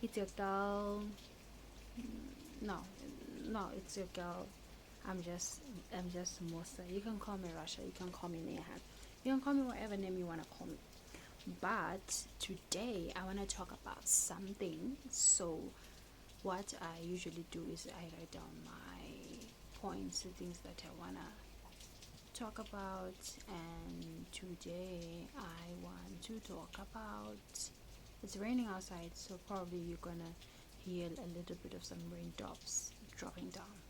It's your girl. No, no, it's your girl. I'm just, I'm just Musa. You can call me Russia. You can call me Nehan. You can call me whatever name you wanna call me. But today I wanna talk about something. So what I usually do is I write down my points, the things that I wanna talk about, and today I want to talk about, it's raining outside, so probably you're gonna hear a little bit of some raindrops dropping down.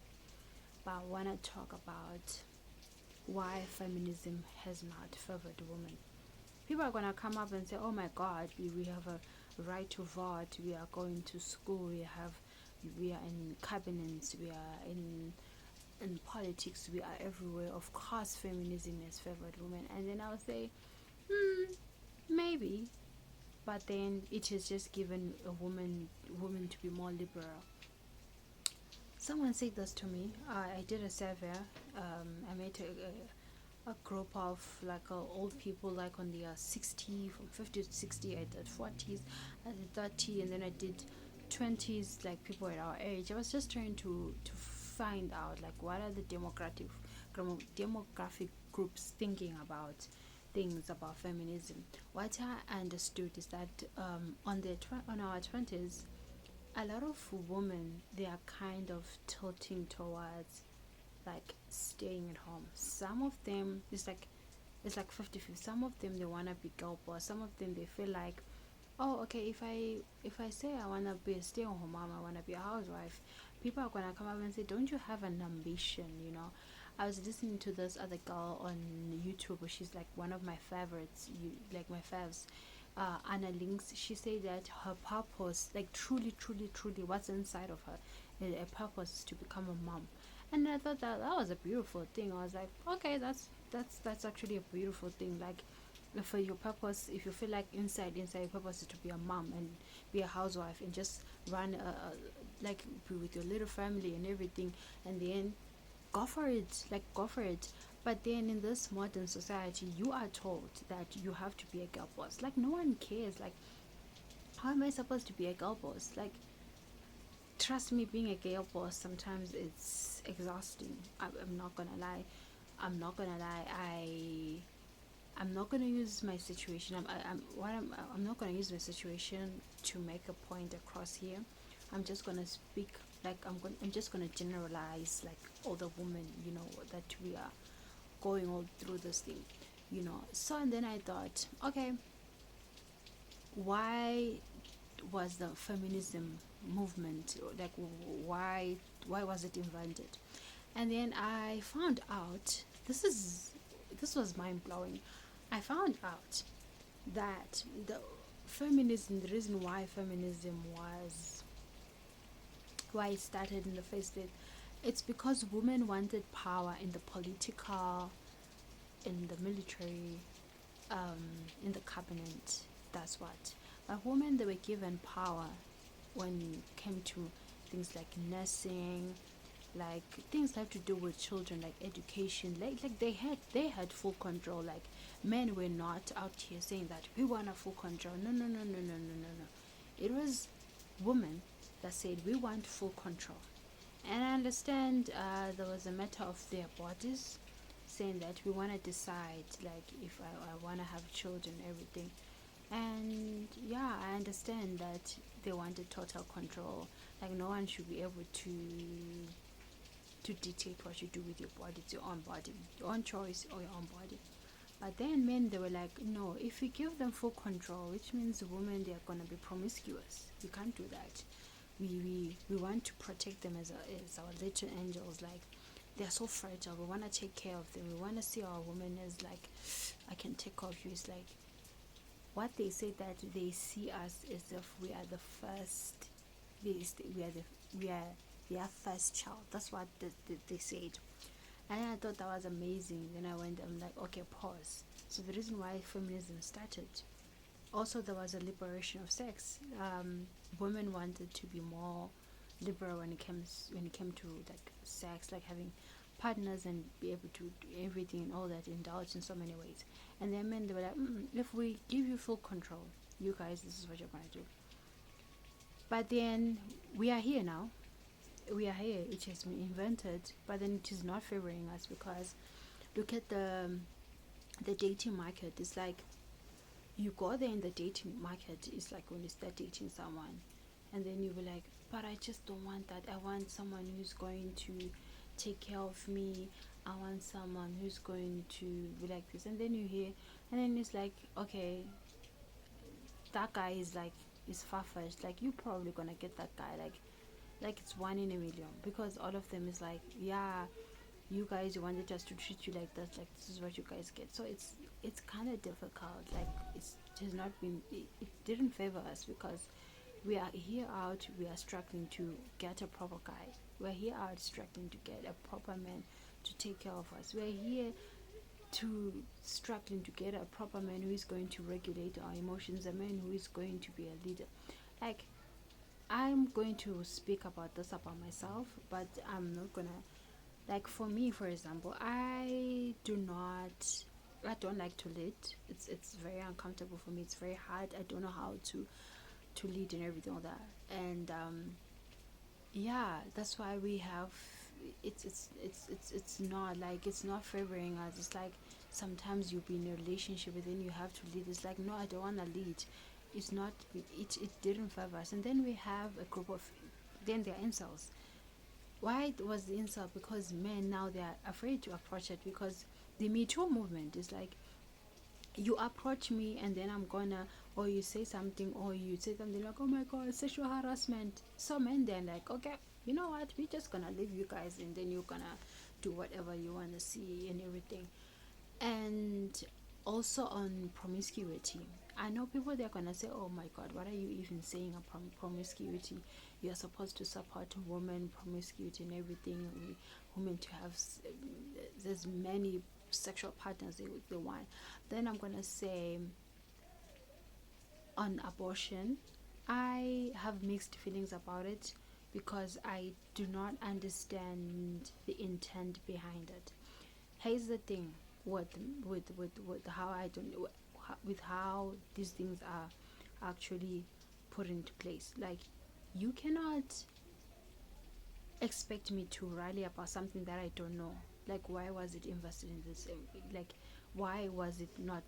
But I wanna talk about why feminism has not favored women. People are gonna come up and say, "Oh my God, we have a right to vote. We are going to school. We are in cabinets. We are in politics. We are everywhere. Of course, feminism has favored women." And then I'll say, maybe, but then it has just given a woman to be more liberal. Someone said this to me. I did a survey. I made a group of like old people, like on the 60, from 50 to 60. I did 40s, I did 30, and then I did 20s, like people at our age. I was just trying to find out like what are the demographic groups thinking about things about feminism. What I understood is that on our 20s, a lot of women, they are kind of tilting towards like staying at home. Some of them, it's like 50-50. Some of them, they want to be girl boss. Some of them, they feel like, oh, okay, if I say I want to be a stay-at-home mom, I want to be a housewife, people are going to come up and say, don't you have an ambition? I was listening to this other girl on YouTube. She's like one of my favorites, like my faves, Anna Links. She said that her purpose, like truly, truly, truly, what's inside of her, a purpose is to become a mom. And I thought that was a beautiful thing. I was like, okay, that's actually a beautiful thing. Like, for your purpose, if you feel like inside your purpose is to be a mom and be a housewife and just run like be with your little family and everything, and then go for it, like go for it. But then in this modern society, you are told that you have to be a girl boss. Like, no one cares. Like, how am I supposed to be a girl boss? Like, trust me, being a girl boss sometimes it's exhausting. I'm not gonna lie. I'm not gonna use my situation. I'm not gonna use my situation to make a point across here. I'm just gonna speak, like I'm just gonna generalize, like all the women, that we are going all through this thing. So, and then I thought, okay, why was the feminism movement, like, why was it invented? And then I found out, this was mind blowing. I found out that the reason why feminism was, why it started in the first place, it's because women wanted power in the political, in the military, in the cabinet. That's what. But women, they were given power when it came to things like nursing, like things that have to do with children, like education. Like they had full control. Like, men were not out here saying that we want a full control. No, no, no, no, no, no, no, no. It was women that said we want full control. And I understand there was a matter of their bodies, saying that we want to decide, like, if I want to have children, everything. And yeah, I understand that they wanted total control. Like, no one should be able to dictate what you do with your body. It's your own body, your own choice, or your own body. But then men, they were like, no, if we give them full control, which means the women, they are gonna be promiscuous. We can't do that. We want to protect them as our little angels. Like, they're so fragile. We want to take care of them. We want to see our women as like, I can take care of you. It's like what they say, that they see us as if we are the first. We are their first child. That's what they said. And I thought that was amazing. Then I'm like, okay, pause. So the reason why feminism started, also there was a liberation of sex. Women wanted to be more liberal when it came to like sex, like having partners and be able to do everything and all that, indulge in so many ways. And then men, they were like, if we give you full control, you guys, this is what you're gonna do. But then we are here now. We are here. It has been invented, but then it is not favoring us because look at the dating market. It's like you go there in the dating market. It's like when you start dating someone, and then you be like, but I just don't want that. I want someone who's going to take care of me. I want someone who's going to be like this. And then you hear, and then it's like, okay, that guy is like is far-fetched. Like you probably gonna get that guy like it's one in a million because all of them is like, yeah, you guys wanted us to treat you like that, like this is what you guys get. So it's kind of difficult. Like it has not been, it didn't favor us because we are here out, we are struggling to get a proper guy. We're here out struggling to get a proper man to take care of us. We're here to struggling to get a proper man who is going to regulate our emotions, a man who is going to be a leader. Like I'm going to speak about this about myself, but I'm not gonna, like for me for example, I don't like to lead. It's very uncomfortable for me. It's very hard. I don't know how to lead and everything like that. And yeah, that's why we have it's not like it's not favoring us. It's like sometimes you'll be in a relationship and then you have to lead. It's like no, I don't want to lead. It's not, it didn't favor us. And then we have a group of, then they're incels. Why was the insult? Because men now they are afraid to approach it because the Me Too movement is like you approach me and then I'm gonna, or you say something, or you say something like, oh my god, sexual harassment. So men then like, okay, you know what, we're just gonna leave you guys and then you're gonna do whatever you wanna see and everything. And also on promiscuity, I know people they're gonna say, oh my god, what are you even saying about promiscuity? You're supposed to support women promiscuity and everything, women to have there's many sexual partners they want. Then I'm gonna say on abortion, I have mixed feelings about it because I do not understand the intent behind it. Here's the thing with with how I don't with how these things are actually put into place. Like you cannot expect me to rally about something that I don't know. Like why was it invested in this? Like why was it not?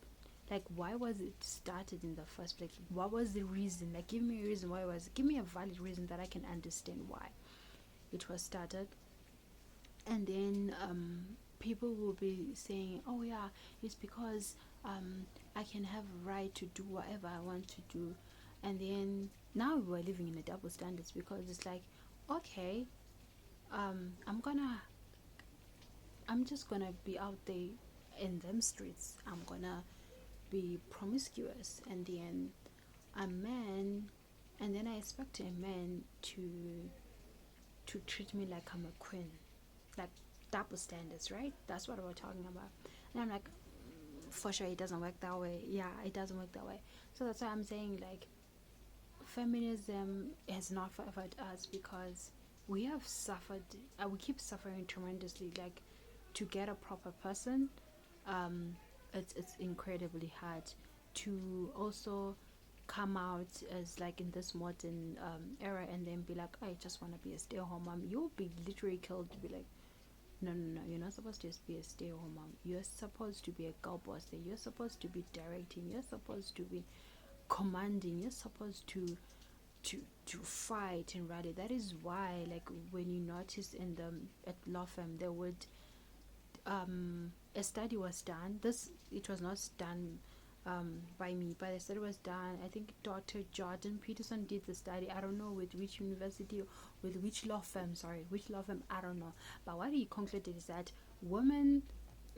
Like why was it started in the first place? What was the reason? Like give me a reason why was it? Give me a valid reason that I can understand why it was started. And then people will be saying, oh yeah, it's because I can have a right to do whatever I want to do. And then now we're living in a double standards because it's like, okay, um i'm gonna I'm just gonna be out there in them streets. I'm gonna be promiscuous, and then a man, and then I expect a man to treat me like I'm a queen. Like double standards, right? That's what we're talking about. And I'm like, for sure it doesn't work that way. Yeah, it doesn't work that way. So that's why I'm saying like feminism has not favored us because we have suffered, we keep suffering tremendously. Like to get a proper person, um it's incredibly hard. To also come out as like in this modern era and then be like, I just want to be a stay-at-home mom, you'll be literally killed. To be like, no, no, no, you're not supposed to just be a stay-at-home mom. You're supposed to be a girl boss there. You're supposed to be directing. You're supposed to be commanding. You're supposed to fight and rally. That is why, like, when you notice in the at law firm, there would a study was done. This it was not done by me, but the study was done. I think Dr. Jordan Peterson did the study. I don't know with which university, with which law firm. Sorry, which law firm? I don't know. But what he concluded is that women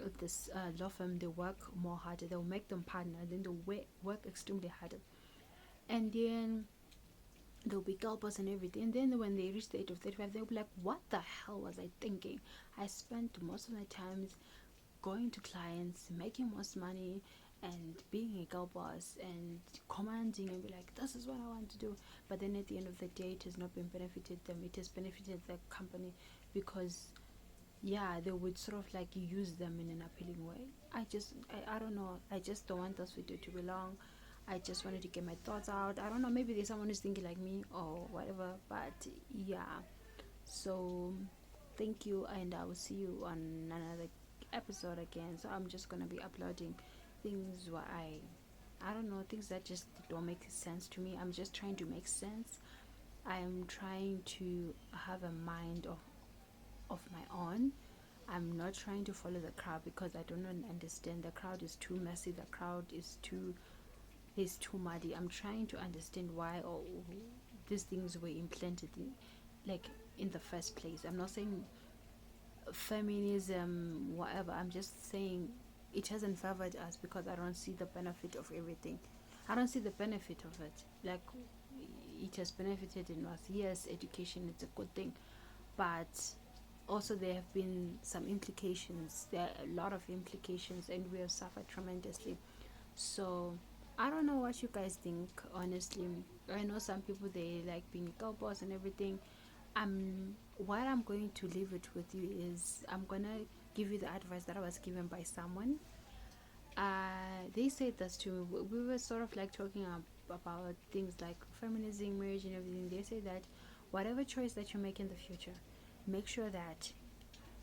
at this law firm, they work more harder. They'll make them partner. Then they'll work extremely harder. And then they'll be girl boss and everything. And then when they reach the age of 35, they'll be like, what the hell was I thinking? I spent most of my times going to clients, making most money, and being a girl boss and commanding and be like, this is what I want to do. But then at the end of the day, it has not been benefited them. It has benefited the company because yeah, they would sort of like use them in an appealing way. I don't know. I just don't want this video to be long. I just wanted to get my thoughts out. I don't know, maybe there's someone who's thinking like me or whatever, but yeah. So thank you, and I will see you on another episode again. So I'm just gonna be uploading things where I don't know, things that just don't make sense to me. I'm just trying to make sense. I'm trying to have a mind of my own. I'm not trying to follow the crowd because I don't understand. The crowd is too messy. The crowd is too muddy. I'm trying to understand why all these things were implanted in, like, in the first place. I'm not saying feminism, whatever. I'm just saying it hasn't favored us because I don't see the benefit of everything. I don't see the benefit of it. Like, it has benefited in us. Yes, education is a good thing, but also there have been some implications. There are a lot of implications, and we have suffered tremendously. So I don't know what you guys think, honestly. I know some people, they like being girl boss and everything. What I'm going to leave it with you is, I'm gonna give you the advice that I was given by someone. They said this to me. We were sort of like talking about things like feminism, marriage, and everything. They say that whatever choice that you make in the future, make sure that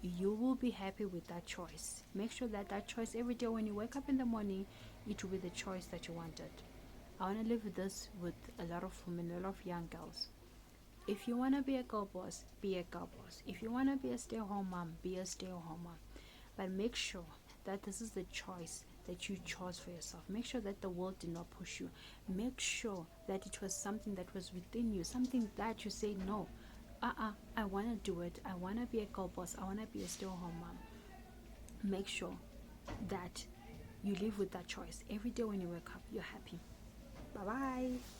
you will be happy with that choice. Make sure that that choice, every day when you wake up in the morning, it will be the choice that you wanted. I want to live with this with a lot of women, a lot of young girls. If you want to be a girl boss, be a girl boss. If you want to be a stay-at-home mom, be a stay-at-home mom. But make sure that this is the choice that you chose for yourself. Make sure that the world did not push you. Make sure that it was something that was within you, something that you say, no, I want to do it. I want to be a girl boss. I want to be a stay-at-home mom. Make sure that you live with that choice. Every day when you wake up, you're happy. Bye bye.